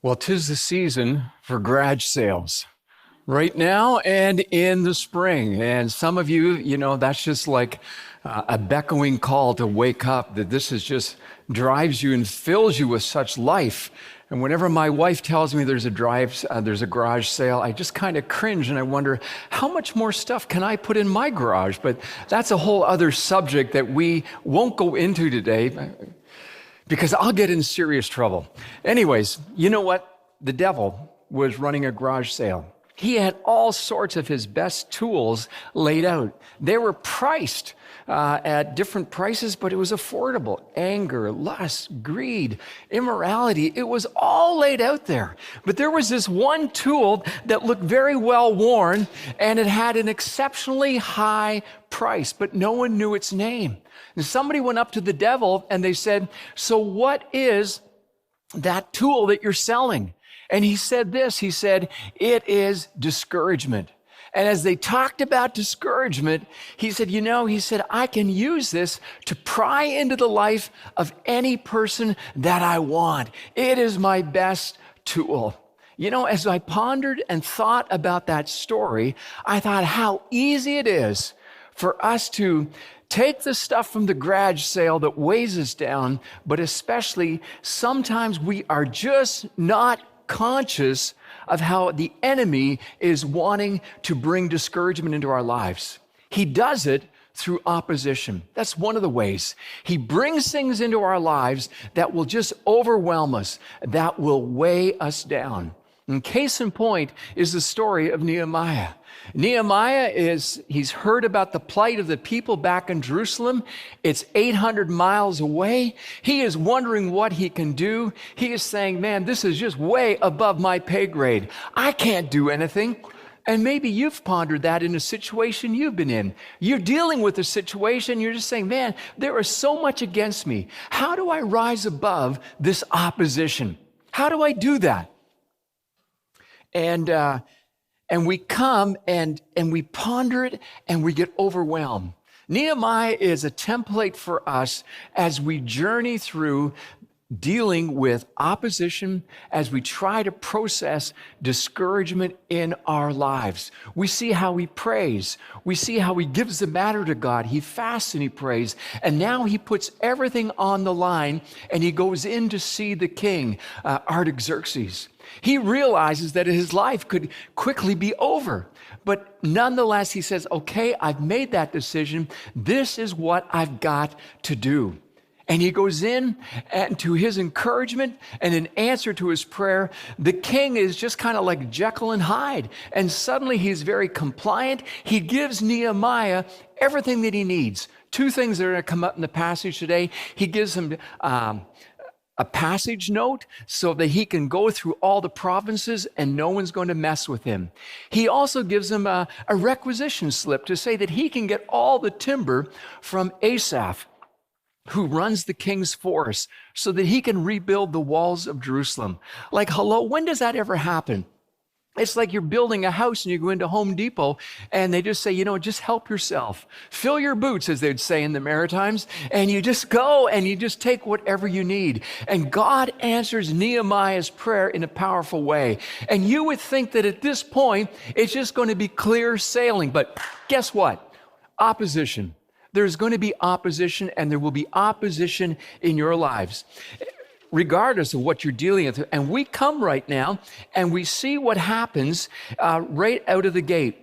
Well, 'tis the season for garage sales right now and in the spring. And some of you, that's just like a beckoning call to wake up, that this is just drives you and fills you with such life. And whenever my wife tells me there's a garage sale, I just kind of cringe and I wonder, how much more stuff can I put in my garage? But that's a whole other subject that we won't go into today, because I'll get in serious trouble. Anyways, you know what? The devil was running a garage sale. He had all sorts of his best tools laid out. They were priced at different prices, but it was affordable. Anger, lust, greed, immorality, it was all laid out there. But there was this one tool that looked very well worn, and it had an exceptionally high price, but no one knew its name. And somebody went up to the devil and they said, "So what is that tool that you're selling?" And he said this, he said, "It is discouragement." And as they talked about discouragement, he said, I can use this to pry into the life of any person that I want. It is my best tool. As I pondered and thought about that story, I thought how easy it is for us to take the stuff from the garage sale that weighs us down, but especially sometimes we are just not conscious of how the enemy is wanting to bring discouragement into our lives. He does it through opposition. That's one of the ways. He brings things into our lives that will just overwhelm us, that will weigh us down. And case in point is the story of Nehemiah. Nehemiah he's heard about the plight of the people back in Jerusalem. It's 800 miles away. He is wondering what he can do. He is saying, man, this is just way above my pay grade. I can't do anything. And maybe you've pondered that in a situation you've been in. You're dealing with a situation, you're just saying, man, there is so much against me. How do I rise above this opposition? How do I do that? And we come and we ponder it and we get overwhelmed. Nehemiah is a template for us as we journey through dealing with opposition, as we try to process discouragement in our lives. We see how he prays. We see how he gives the matter to God. He fasts and he prays. And now he puts everything on the line and he goes in to see the king, Artaxerxes. He realizes that his life could quickly be over. But nonetheless, he says, okay, I've made that decision. This is what I've got to do. And he goes in, and to his encouragement and in answer to his prayer, the king is just kind of like Jekyll and Hyde. And suddenly he's very compliant. He gives Nehemiah everything that he needs. Two things that are going to come up in the passage today. He gives him a passage note so that he can go through all the provinces and no one's going to mess with him. He also gives him a requisition slip to say that he can get all the timber from Asaph, who runs the king's force, so that he can rebuild the walls of Jerusalem. Like, hello, when does that ever happen? It's like you're building a house and you go into Home Depot and they just say, just help yourself. Fill your boots, as they'd say in the Maritimes, and you just go and you just take whatever you need. And God answers Nehemiah's prayer in a powerful way. And you would think that at this point, it's just going to be clear sailing. But guess what? Opposition. There's going to be opposition, and there will be opposition in your lives, regardless of what you're dealing with. And we come right now and we see what happens right out of the gate.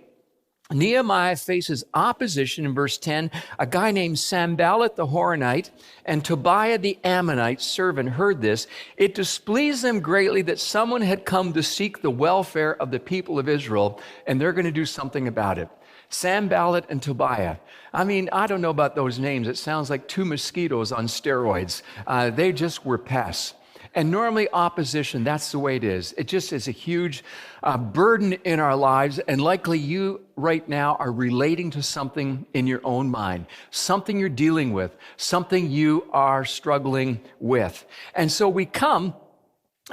Nehemiah faces opposition in verse 10. A guy named Sanballat the Horonite and Tobiah the Ammonite servant heard this. It displeased them greatly that someone had come to seek the welfare of the people of Israel, and they're going to do something about it. Sanballat and Tobiah. I mean, I don't know about those names. It sounds like two mosquitoes on steroids. They just were pests. And normally opposition, that's the way it is. It just is a huge burden in our lives. And likely you right now are relating to something in your own mind, something you're dealing with, something you are struggling with. And so we come,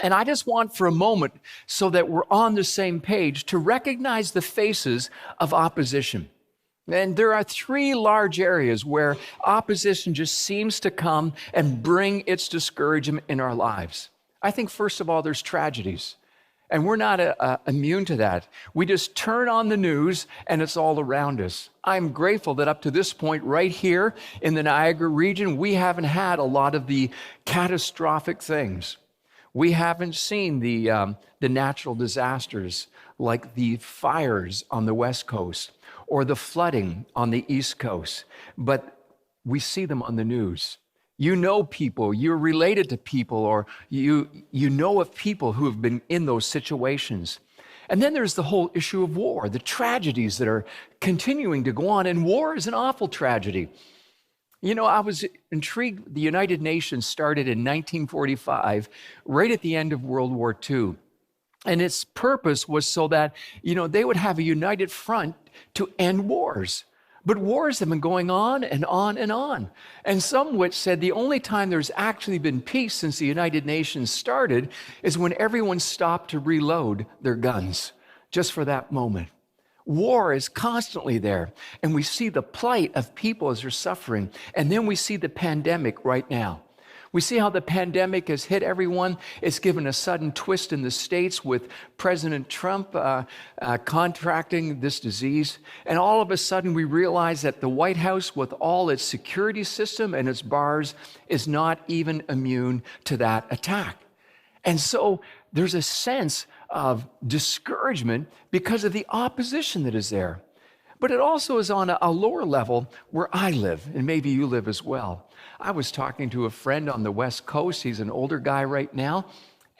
and I just want for a moment, so that we're on the same page, to recognize the faces of opposition. And there are three large areas where opposition just seems to come and bring its discouragement in our lives. I think, first of all, there's tragedies. And we're not immune to that. We just turn on the news and it's all around us. I'm grateful that up to this point, right here in the Niagara region, we haven't had a lot of the catastrophic things. We haven't seen the natural disasters like the fires on the West Coast or the flooding on the East Coast, but we see them on the news. You know people, you're related to people, or you know of people who have been in those situations. And then there's the whole issue of war, the tragedies that are continuing to go on. And war is an awful tragedy. You know, I was intrigued. The United Nations started in 1945, right at the end of World War II. And its purpose was so that, they would have a united front to end wars. But wars have been going on and on and on. And some which said the only time there's actually been peace since the United Nations started is when everyone stopped to reload their guns, just for that moment. War is constantly there, and we see the plight of people as they're suffering. And then we see the pandemic right now. We see how the pandemic has hit everyone. It's given a sudden twist in the States with President Trump contracting this disease. And all of a sudden, we realize that the White House, with all its security system and its bars, is not even immune to that attack. And so there's a sense of discouragement because of the opposition that is there. But it also is on a lower level where I live, and maybe you live as well. I was talking to a friend on the West Coast. He's an older guy right now,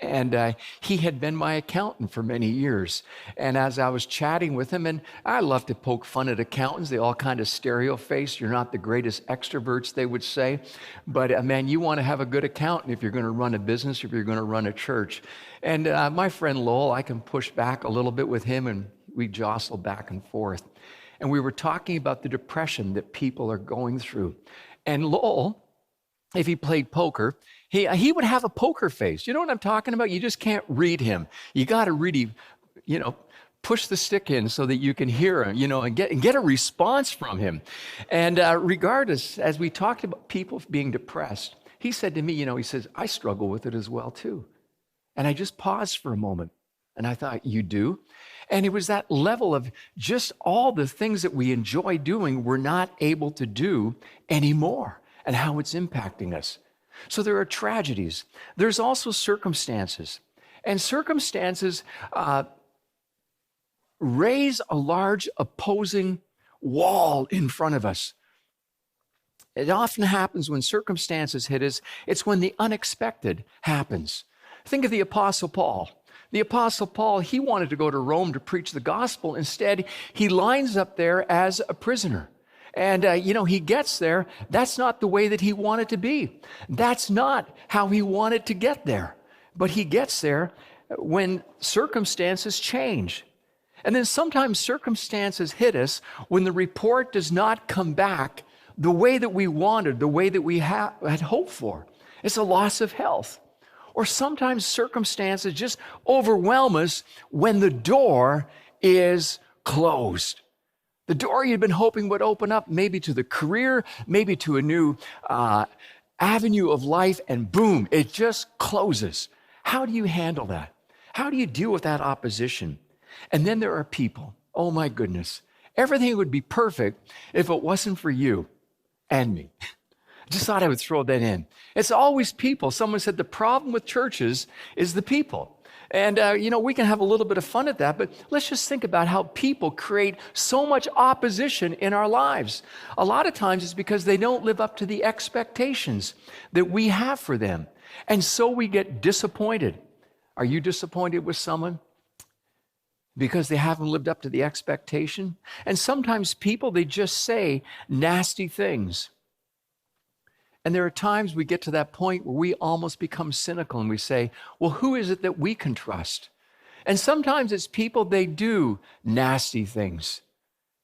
and he had been my accountant for many years. And as I was chatting with him, and I love to poke fun at accountants. They all kind of stereo-face. You're not the greatest extroverts, they would say. But man, you want to have a good accountant if you're going to run a business, if you're going to run a church. And my friend Lowell, I can push back a little bit with him, and we jostle back and forth. And we were talking about the depression that people are going through. And Lowell, if he played poker, he would have a poker face. You know what I'm talking about? You just can't read him. You got to really, push the stick in so that you can hear him, and get a response from him. And regardless, as we talked about people being depressed, he said to me, he says, I struggle with it as well too. And I just paused for a moment. And I thought, you do? And it was that level of just all the things that we enjoy doing, we're not able to do anymore, and how it's impacting us. So there are tragedies. There's also circumstances. And circumstances raise a large opposing wall in front of us. It often happens when circumstances hit us. It's when the unexpected happens. Think of the Apostle Paul. The Apostle Paul, he wanted to go to Rome to preach the gospel. Instead, he lines up there as a prisoner. And, he gets there. That's not the way that he wanted to be. That's not how he wanted to get there. But he gets there when circumstances change. And then sometimes circumstances hit us when the report does not come back the way that we wanted, the way that we had hoped for. It's a loss of health. Or sometimes circumstances just overwhelm us when the door is closed. The door you'd been hoping would open up, maybe to the career, maybe to a new avenue of life, and boom, it just closes. How do you handle that? How do you deal with that opposition? And then there are people. Oh my goodness. Everything would be perfect if it wasn't for you and me. Just thought I would throw that in. It's always people. Someone said the problem with churches is the people. And, we can have a little bit of fun at that, but let's just think about how people create so much opposition in our lives. A lot of times it's because they don't live up to the expectations that we have for them. And so we get disappointed. Are you disappointed with someone because they haven't lived up to the expectation? And sometimes people, they just say nasty things. And there are times we get to that point where we almost become cynical and we say, well, who is it that we can trust? And sometimes it's people, they do nasty things.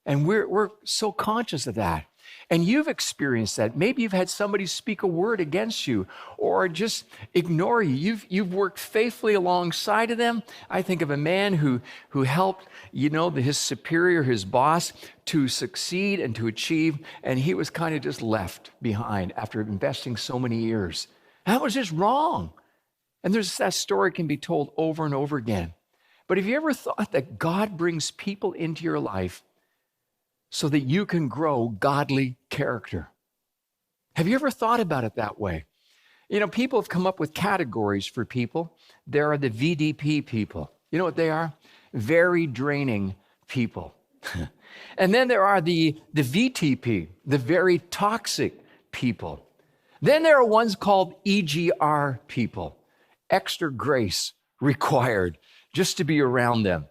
And we're so conscious of that. And you've experienced that. Maybe you've had somebody speak a word against you or just ignore you. You've worked faithfully alongside of them. I think of a man who helped, his superior, his boss, to succeed and to achieve, and he was kind of just left behind after investing so many years. That was just wrong. And that story can be told over and over again. But have you ever thought that God brings people into your life so that you can grow godly character? Have you ever thought about it that way? You know, people have come up with categories for people. There are the VDP people. You know what they are? Very draining people. And then there are the VTP, the very toxic people. Then there are ones called EGR people, extra grace required just to be around them.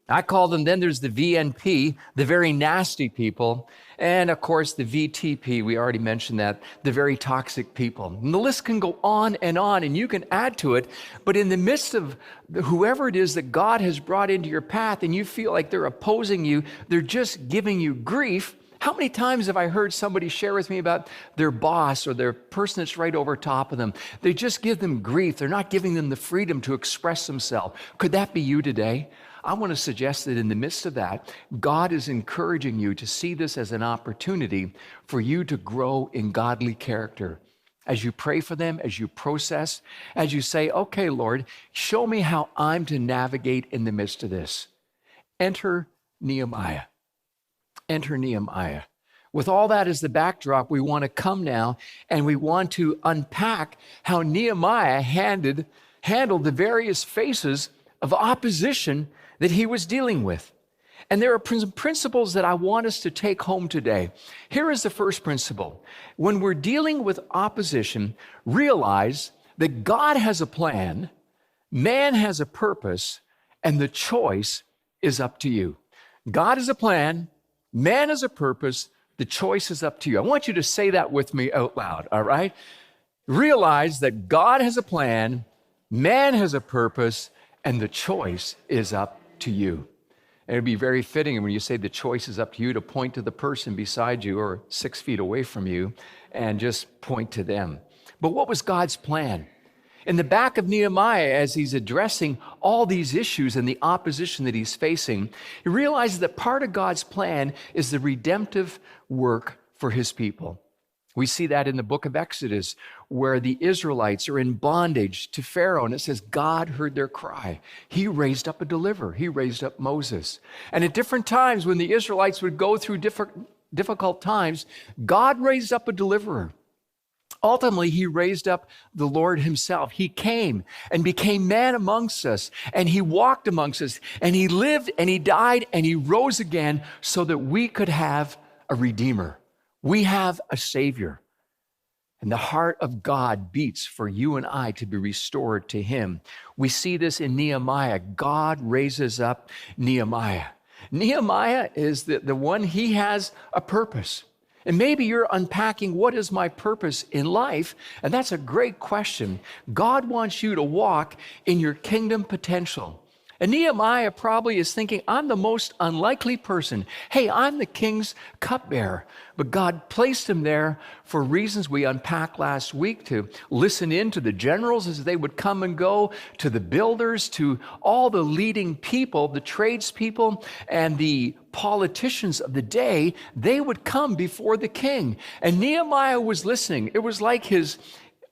I call them, then there's the VNP, the very nasty people, and of course the VTP, we already mentioned that, the very toxic people. And the list can go on, and you can add to it, but in the midst of whoever it is that God has brought into your path and you feel like they're opposing you, they're just giving you grief. How many times have I heard somebody share with me about their boss or their person that's right over top of them? They just give them grief. They're not giving them the freedom to express themselves. Could that be you today? I want to suggest that in the midst of that, God is encouraging you to see this as an opportunity for you to grow in godly character. As you pray for them, as you process, as you say, okay, Lord, show me how I'm to navigate in the midst of this. Enter Nehemiah. Enter Nehemiah. With all that as the backdrop, we want to come now and we want to unpack how Nehemiah handled the various phases of opposition that he was dealing with. And there are principles that I want us to take home today. Here is the first principle. When we're dealing with opposition, realize that God has a plan, man has a purpose, and the choice is up to you. God has a plan, man has a purpose, the choice is up to you. I want you to say that with me out loud, all right? Realize that God has a plan, man has a purpose, and the choice is up to you. And it'd be very fitting when you say the choice is up to you to point to the person beside you or 6 feet away from you and just point to them. But what was God's plan? In the back of Nehemiah, as he's addressing all these issues and the opposition that he's facing, he realizes that part of God's plan is the redemptive work for his people. We see that in the book of Exodus, where the Israelites are in bondage to Pharaoh, and it says God heard their cry. He raised up a deliverer. He raised up Moses. And at different times when the Israelites would go through difficult times, God raised up a deliverer. Ultimately, he raised up the Lord himself. He came and became man amongst us, and he walked amongst us, and he lived, and he died, and he rose again so that we could have a Redeemer. We have a Savior. And the heart of God beats for you and I to be restored to him. We see this in Nehemiah. God raises up Nehemiah. Nehemiah is the one, he has a purpose. And maybe you're unpacking, what is my purpose in life? And that's a great question. God wants you to walk in your kingdom potential. And Nehemiah probably is thinking, I'm the most unlikely person. Hey, I'm the king's cupbearer. But God placed him there for reasons we unpacked last week, to listen in to the generals as they would come and go, to the builders, to all the leading people, the tradespeople, and the politicians of the day. They would come before the king. And Nehemiah was listening. It was like his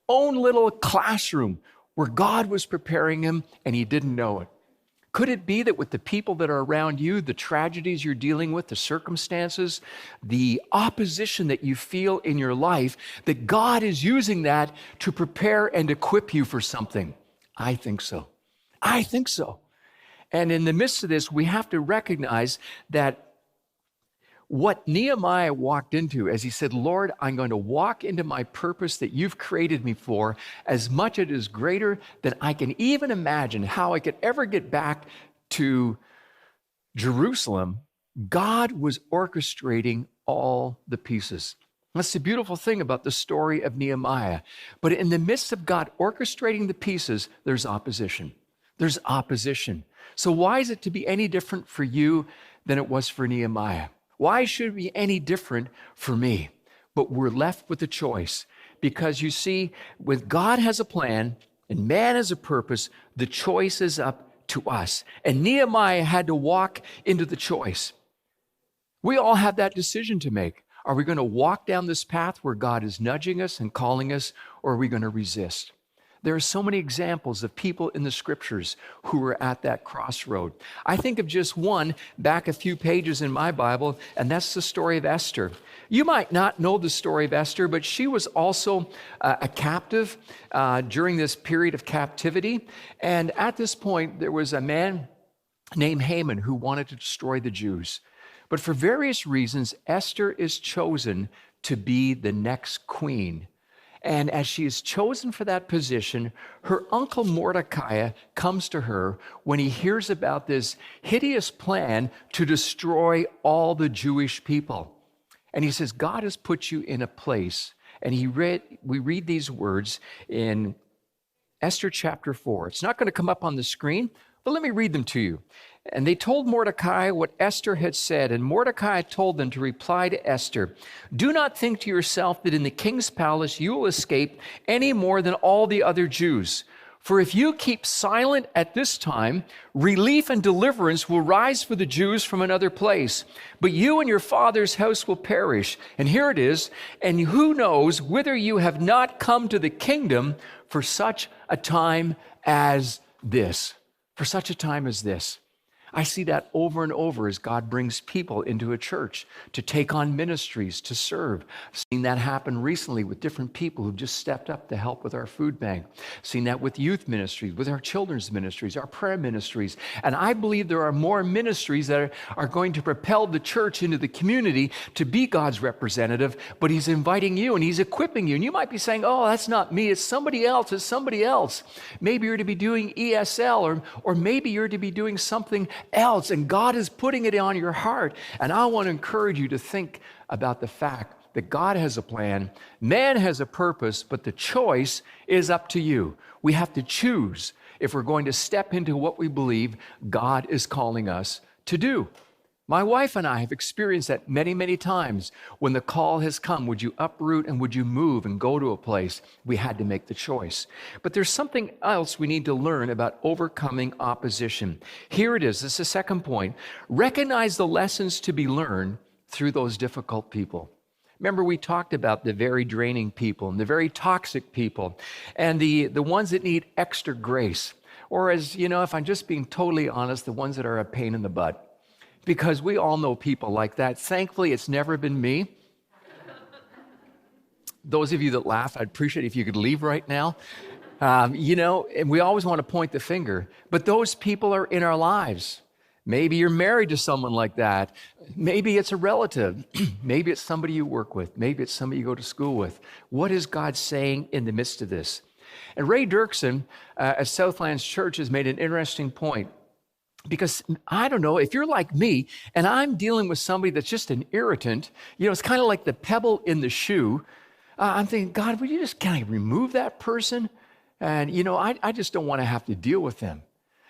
own little classroom where God was preparing him, and he didn't know it. Could it be that with the people that are around you, the tragedies you're dealing with, the circumstances, the opposition that you feel in your life, that God is using that to prepare and equip you for something? I think so. I think so. And in the midst of this, we have to recognize that what Nehemiah walked into, as he said, Lord, I'm going to walk into my purpose that you've created me for, as much as it is greater than I can even imagine how I could ever get back to Jerusalem. God was orchestrating all the pieces. That's the beautiful thing about the story of Nehemiah. But in the midst of God orchestrating the pieces, there's opposition. There's opposition. So why is it to be any different for you than it was for Nehemiah? Why should it be any different for me? But we're left with a choice, because you see, when God has a plan and man has a purpose, the choice is up to us. And Nehemiah had to walk into the choice. We all have that decision to make. Are we going to walk down this path where God is nudging us and calling us, or are we going to resist? There are so many examples of people in the scriptures who were at that crossroad. I think of just one back a few pages in my Bible, and that's the story of Esther. You might not know the story of Esther, but she was also a captive during this period of captivity. And at this point, there was a man named Haman who wanted to destroy the Jews. But for various reasons, Esther is chosen to be the next queen. And as she is chosen for that position, her uncle Mordecai comes to her when he hears about this hideous plan to destroy all the Jewish people. And he says, God has put you in a place. And we read these words in Esther chapter 4. It's not going to come up on the screen, but let me read them to you. And they told Mordecai what Esther had said, and Mordecai told them to reply to Esther, do not think to yourself that in the king's palace you will escape any more than all the other Jews. For if you keep silent at this time, relief and deliverance will rise for the Jews from another place. But you and your father's house will perish. And here it is, and who knows whether you have not come to the kingdom for such a time as this. For such a time as this. I see that over and over as God brings people into a church to take on ministries, to serve. I've seen that happen recently with different people who've just stepped up to help with our food bank. I've seen that with youth ministries, with our children's ministries, our prayer ministries. And I believe there are more ministries that are going to propel the church into the community to be God's representative, but He's inviting you and He's equipping you. And you might be saying, oh, that's not me, it's somebody else, it's somebody else. Maybe you're to be doing ESL, or maybe you're to be doing something else, and God is putting it on your heart. And I want to encourage you to think about the fact that God has a plan, man has a purpose, but the choice is up to you. We have to choose if we're going to step into what we believe God is calling us to do. My wife and I have experienced that many, many times. When the call has come, would you uproot and would you move and go to a place? We had to make the choice. But there's something else we need to learn about overcoming opposition. Here it is. This is the second point. Recognize the lessons to be learned through those difficult people. Remember, we talked about the very draining people and the very toxic people and the ones that need extra grace. Or as, if I'm just being totally honest, the ones that are a pain in the butt. Because we all know people like that. Thankfully, it's never been me. Those of you that laugh, I'd appreciate it if you could leave right now. And we always want to point the finger. But those people are in our lives. Maybe you're married to someone like that. Maybe it's a relative. Maybe it's somebody you work with. Maybe it's somebody you go to school with. What is God saying in the midst of this? And Ray Dirksen at Southlands Church has made an interesting point. Because I don't know, if you're like me and I'm dealing with somebody that's just an irritant, it's kind of like the pebble in the shoe. I'm thinking, God, can I remove that person? And, I just don't want to have to deal with them.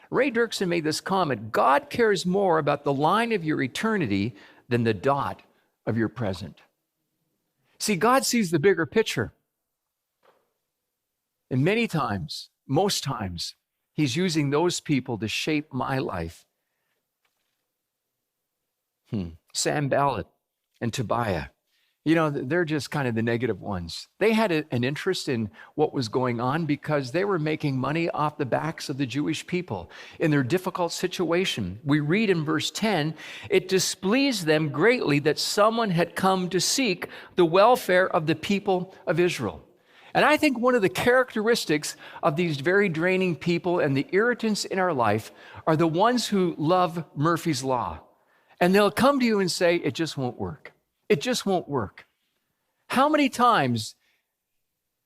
Ray Dirksen made this comment, God cares more about the line of your eternity than the dot of your present. See, God sees the bigger picture. And many times, most times, He's using those people to shape my life. Sanballat and Tobiah, they're just kind of the negative ones. They had an interest in what was going on because they were making money off the backs of the Jewish people in their difficult situation. We read in verse 10, it displeased them greatly that someone had come to seek the welfare of the people of Israel. And I think one of the characteristics of these very draining people and the irritants in our life are the ones who love Murphy's Law. And they'll come to you and say, it just won't work. It just won't work. How many times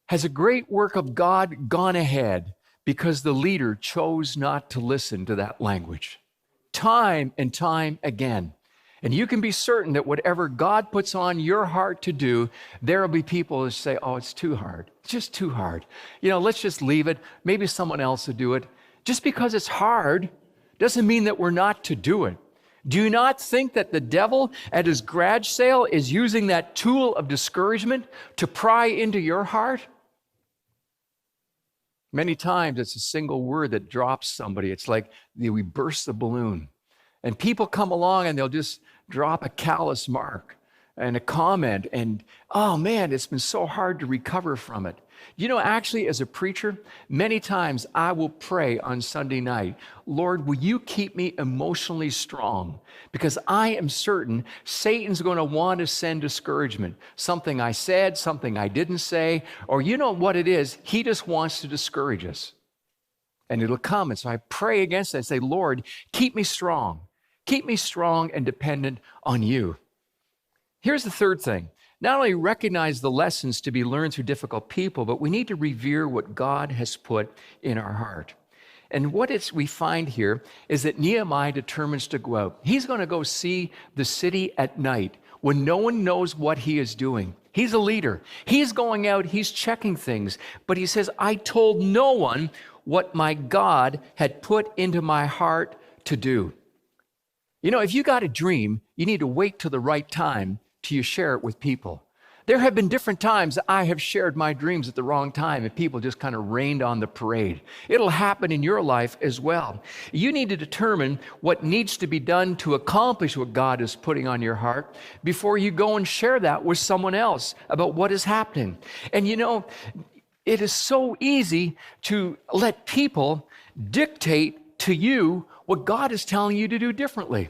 has a great work of God gone ahead because the leader chose not to listen to that language? Time and time again. And you can be certain that whatever God puts on your heart to do, there will be people who say, oh, it's too hard. It's just too hard. Let's just leave it. Maybe someone else will do it. Just because it's hard doesn't mean that we're not to do it. Do you not think that the devil at his garage sale is using that tool of discouragement to pry into your heart? Many times it's a single word that drops somebody. It's like we burst the balloon. And people come along and they'll just drop a callous mark and a comment and, oh man, it's been so hard to recover from it. You know, actually, as a preacher, many times I will pray on Sunday night, Lord, will you keep me emotionally strong? Because I am certain Satan's going to want to send discouragement. Something I said, something I didn't say, or you know what it is, he just wants to discourage us. And it'll come. And so I pray against it. I say, Lord, keep me strong. Keep me strong and dependent on you. Here's the third thing. Not only recognize the lessons to be learned through difficult people, but we need to revere what God has put in our heart. And what we find here is that Nehemiah determines to go out. He's going to go see the city at night when no one knows what he is doing. He's a leader. He's going out, he's checking things. But he says, I told no one what my God had put into my heart to do. You know, if you got a dream, you need to wait till the right time till you share it with people. There have been different times I have shared my dreams at the wrong time and people just kind of rained on the parade. It'll happen in your life as well. You need to determine what needs to be done to accomplish what God is putting on your heart before you go and share that with someone else about what is happening. And you know, it is so easy to let people dictate to you what God is telling you to do differently.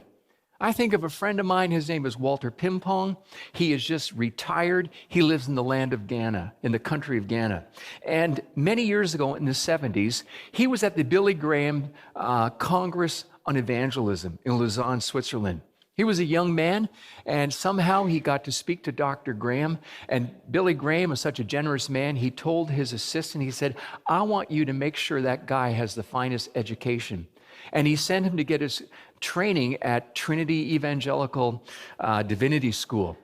I think of a friend of mine, his name is Walter Pimpong. He is just retired. He lives in the land of Ghana, in the country of Ghana. And many years ago in the 70s, he was at the Billy Graham Congress on Evangelism in Lausanne, Switzerland. He was a young man, and somehow he got to speak to Dr. Graham. And Billy Graham is such a generous man, he told his assistant, he said, I want you to make sure that guy has the finest education. And he sent him to get his training at Trinity Evangelical Divinity School.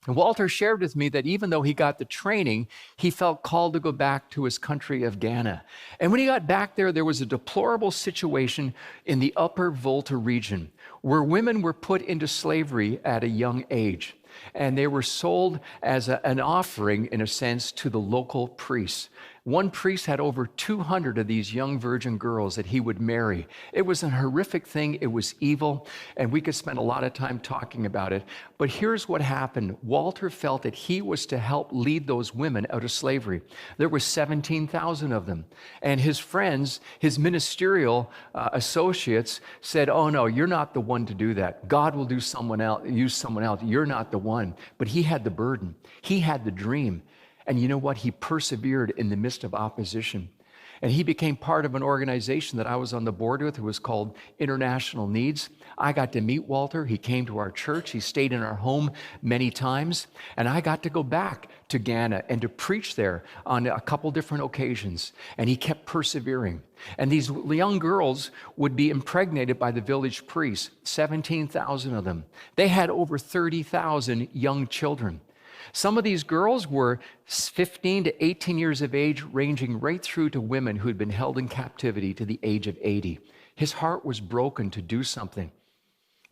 And Walter shared with me that even though he got the training, he felt called to go back to his country of Ghana. And when he got back there, there was a deplorable situation in the Upper Volta region where women were put into slavery at a young age. And they were sold as an offering, in a sense, to the local priests. One priest had over 200 of these young virgin girls that he would marry. It was a horrific thing. It was evil, and we could spend a lot of time talking about it. But here's what happened. Walter felt that he was to help lead those women out of slavery. There were 17,000 of them. And his friends, his ministerial associates said, oh no, you're not the one to do that. God will use someone else. You're not the one. But he had the burden. He had the dream. And you know what? He persevered in the midst of opposition. And he became part of an organization that I was on the board with. It was called International Needs. I got to meet Walter. He came to our church. He stayed in our home many times. And I got to go back to Ghana and to preach there on a couple different occasions. And he kept persevering. And these young girls would be impregnated by the village priests, 17,000 of them. They had over 30,000 young children. Some of these girls were 15 to 18 years of age, ranging right through to women who had been held in captivity to the age of 80. His heart was broken to do something.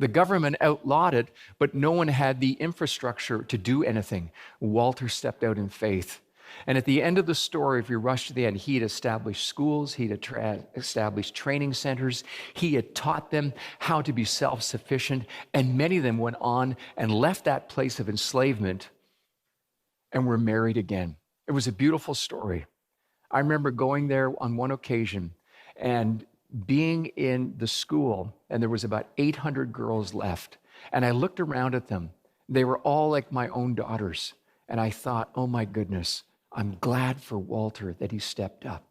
The government outlawed it, but no one had the infrastructure to do anything. Walter stepped out in faith. And at the end of the story, if we rush to the end, he had established schools, he had established training centers, he had taught them how to be self-sufficient, and many of them went on and left that place of enslavement and were married again. It was a beautiful story. I remember going there on one occasion and being in the school, and there was about 800 girls left. And I looked around at them. They were all like my own daughters. And I thought, oh my goodness, I'm glad for Walter that he stepped up.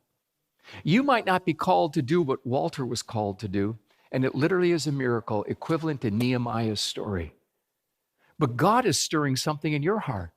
You might not be called to do what Walter was called to do, and it literally is a miracle equivalent to Nehemiah's story. But God is stirring something in your heart.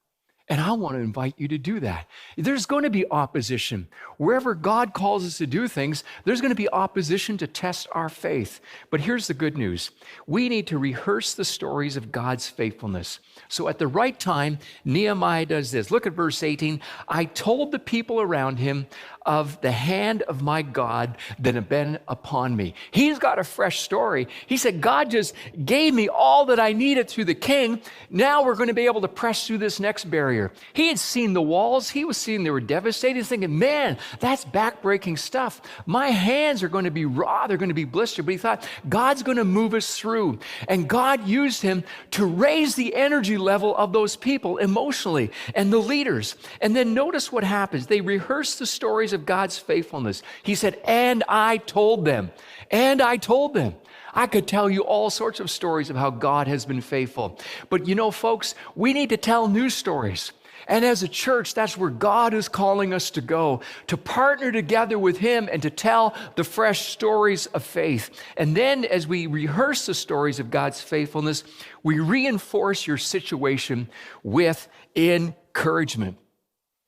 And I want to invite you to do that. There's going to be opposition. Wherever God calls us to do things, there's going to be opposition to test our faith. But here's the good news. We need to rehearse the stories of God's faithfulness. So at the right time, Nehemiah does this. Look at verse 18. I told the people around him, of the hand of my God that have been upon me. He's got a fresh story. He said, God just gave me all that I needed through the king. Now we're going to be able to press through this next barrier. He had seen the walls. He was seeing they were devastated. He's thinking, man, that's backbreaking stuff. My hands are going to be raw. They're going to be blistered. But he thought, God's going to move us through. And God used him to raise the energy level of those people emotionally and the leaders. And then notice what happens. They rehearsed the stories of God's faithfulness. He said, and I told them. And I told them. I could tell you all sorts of stories of how God has been faithful. But you know, folks, we need to tell new stories. And as a church, that's where God is calling us to go, to partner together with him and to tell the fresh stories of faith. And then as we rehearse the stories of God's faithfulness, we reinforce your situation with encouragement.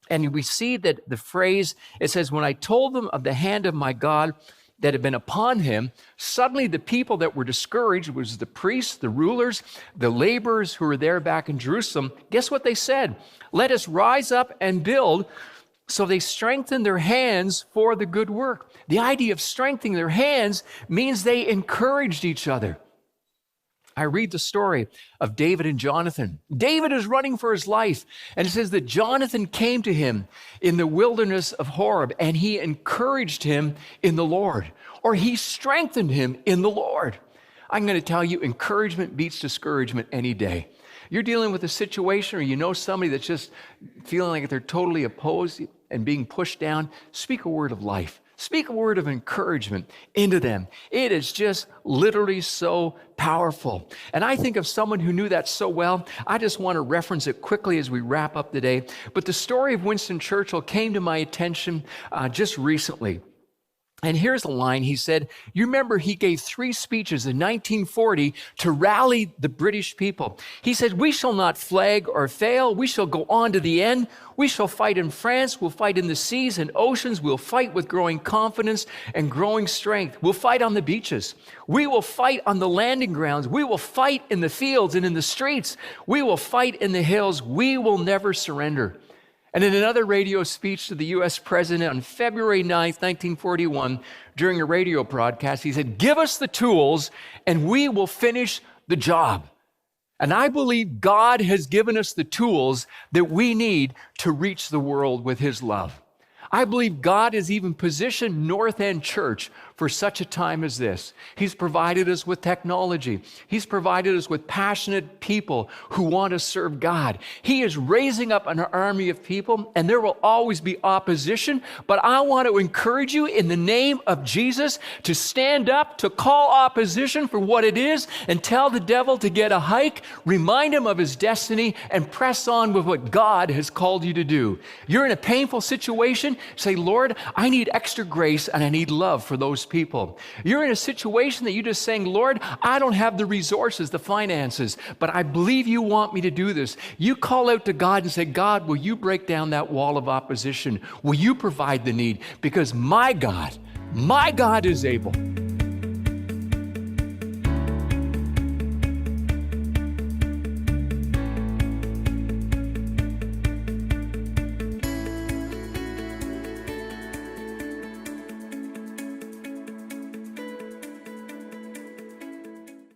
And we see that the phrase, it says, when I told them of the hand of my God that had been upon him, suddenly the people that were discouraged, was the priests, the rulers, the laborers who were there back in Jerusalem, guess what they said? Let us rise up and build. So they strengthened their hands for the good work. The idea of strengthening their hands means they encouraged each other. I read the story of David and Jonathan. David is running for his life, and it says that Jonathan came to him in the wilderness of Horeb, and he encouraged him in the Lord, or he strengthened him in the Lord. I'm going to tell you, encouragement beats discouragement any day. You're dealing with a situation, or you know somebody that's just feeling like they're totally opposed and being pushed down, speak a word of life. Speak a word of encouragement into them. It is just literally so powerful. And I think of someone who knew that so well. I just want to reference it quickly as we wrap up today. But the story of Winston Churchill came to my attention just recently. And here's a line he said. You remember he gave 3 speeches in 1940 to rally the British people. He said, we shall not flag or fail. We shall go on to the end. We shall fight in France. We'll fight in the seas and oceans. We'll fight with growing confidence and growing strength. We'll fight on the beaches. We will fight on the landing grounds. We will fight in the fields and in the streets. We will fight in the hills. We will never surrender. And in another radio speech to the U.S. president on February 9th, 1941, during a radio broadcast, he said, give us the tools and we will finish the job. And I believe God has given us the tools that we need to reach the world with his love. I believe God has even positioned North End Church for such a time as this. He's provided us with technology. He's provided us with passionate people who want to serve God. He is raising up an army of people, and there will always be opposition, but I want to encourage you in the name of Jesus to stand up, to call opposition for what it is, and tell the devil to get a hike, remind him of his destiny, and press on with what God has called you to do. You're in a painful situation, say, Lord, I need extra grace and I need love for those people. You're in a situation that you're just saying, Lord, I don't have the resources, the finances, but I believe you want me to do this. You call out to God and say, God, will you break down that wall of opposition? Will you provide the need? Because my God is able.